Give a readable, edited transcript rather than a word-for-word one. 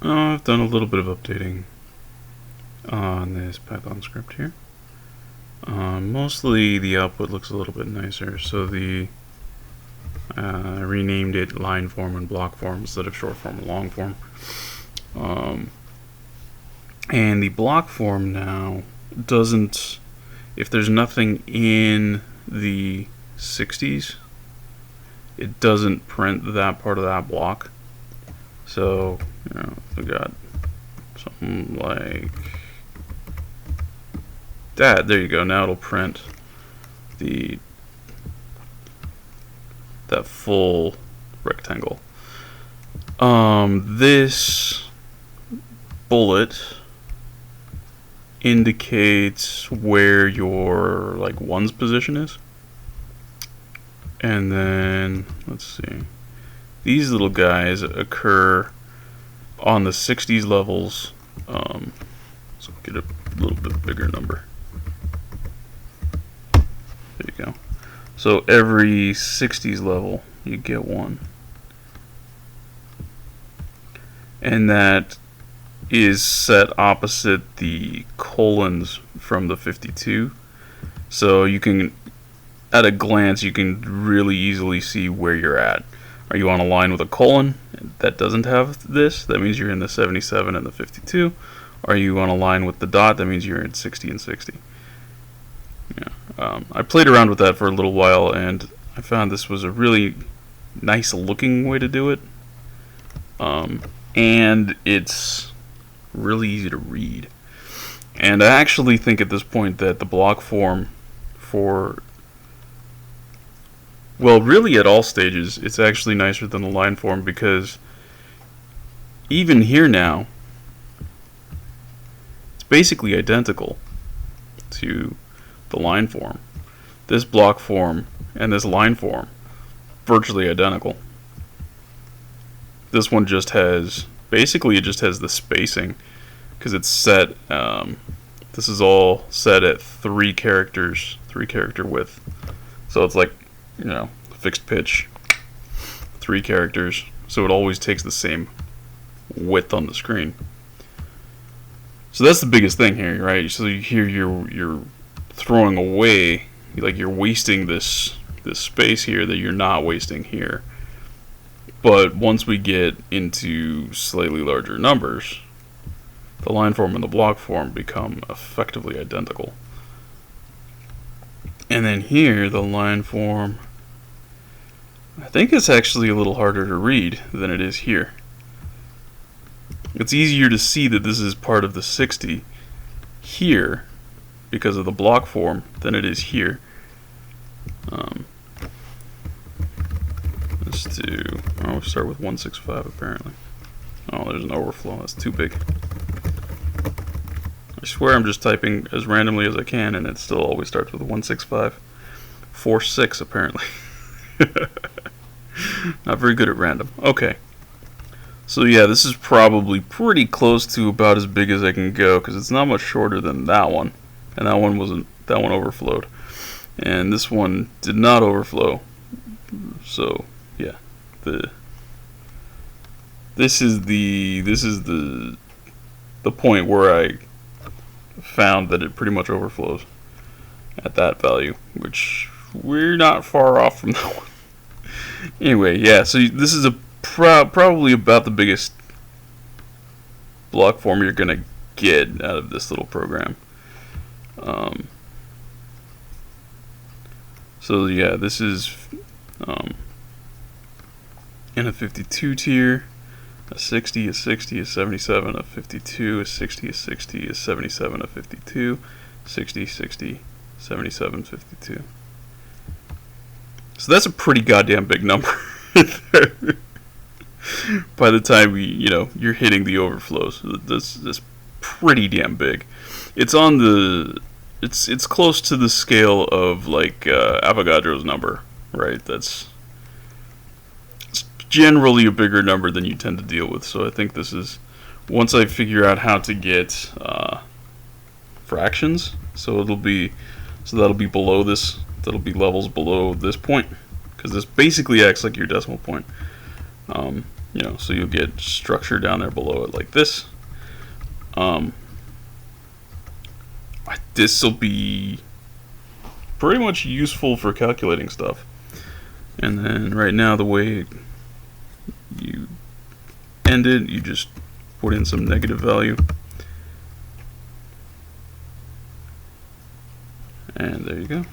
I've done a little bit of updating on this Python script here. Mostly the output looks a little bit nicer, so I renamed it line form and block form instead of short form and long form. And the block form now doesn't, if there's nothing in the 60s, it doesn't print that part of that block. So, we got something like that. There you go. Now it'll print that full rectangle. This bullet indicates where your ones position is. And then let's see. These little guys occur on the 60s levels. So get a little bit bigger number. There you go. So every 60s level you get one. And that is set opposite the colons from the 52. So you can, at a glance, you can really easily see where you're at. Are you on a line with a colon that doesn't have this? That means you're in the 77 and the 52. Are you on a line with the dot? That means you're in 60 and 60. Yeah. I played around with that for a little while, and I found this was a really nice looking way to do it. And it's really easy to read. And I actually think at this point that the block form for, well, really at all stages, it's actually nicer than the line form, because even here now, it's basically identical to the line form. This block form and this line form, virtually identical. This one just has, basically it just has the spacing, because it's set, this is all set at 3 character width. So it's like, fixed pitch, 3 characters, so it always takes the same width on the screen. So that's the biggest thing here, right? So here you're throwing away, you're wasting this space here that you're not wasting here. But once we get into slightly larger numbers, the line form and the block form become effectively identical. And then here, the line form, I think it's actually a little harder to read than it is here. It's easier to see that this is part of the 60 here because of the block form than it is here. Let's do, we'll start with 165 apparently. Oh, there's an overflow, that's too big. I swear I'm just typing as randomly as I can and it still always starts with 165. 46 apparently. Not very good at random. Okay. So yeah, this is probably pretty close to about as big as I can go, because it's not much shorter than that one. And that one overflowed. And this one did not overflow. So yeah. This is the point where I found that it pretty much overflows at that value, which we're not far off from that one. Anyway, yeah, so this is probably about the biggest block form you're gonna get out of this little program. So yeah, this is in a 52 tier, a 60, a 60, a 77, a 52, a 60, a 60, a 77, a 52, 60, 60, 77, 52. So that's a pretty goddamn big number. By the time you're hitting the overflows, that's pretty damn big. It's on the, it's close to the scale of Avogadro's number, right? It's generally a bigger number than you tend to deal with. So I think this is, once I figure out how to get fractions, that'll be below this. That'll be levels below this point, because this basically acts like your decimal point. So you'll get structure down there below it like this. This will be pretty much useful for calculating stuff. And then right now, the way you end it, you just put in some negative value. And there you go.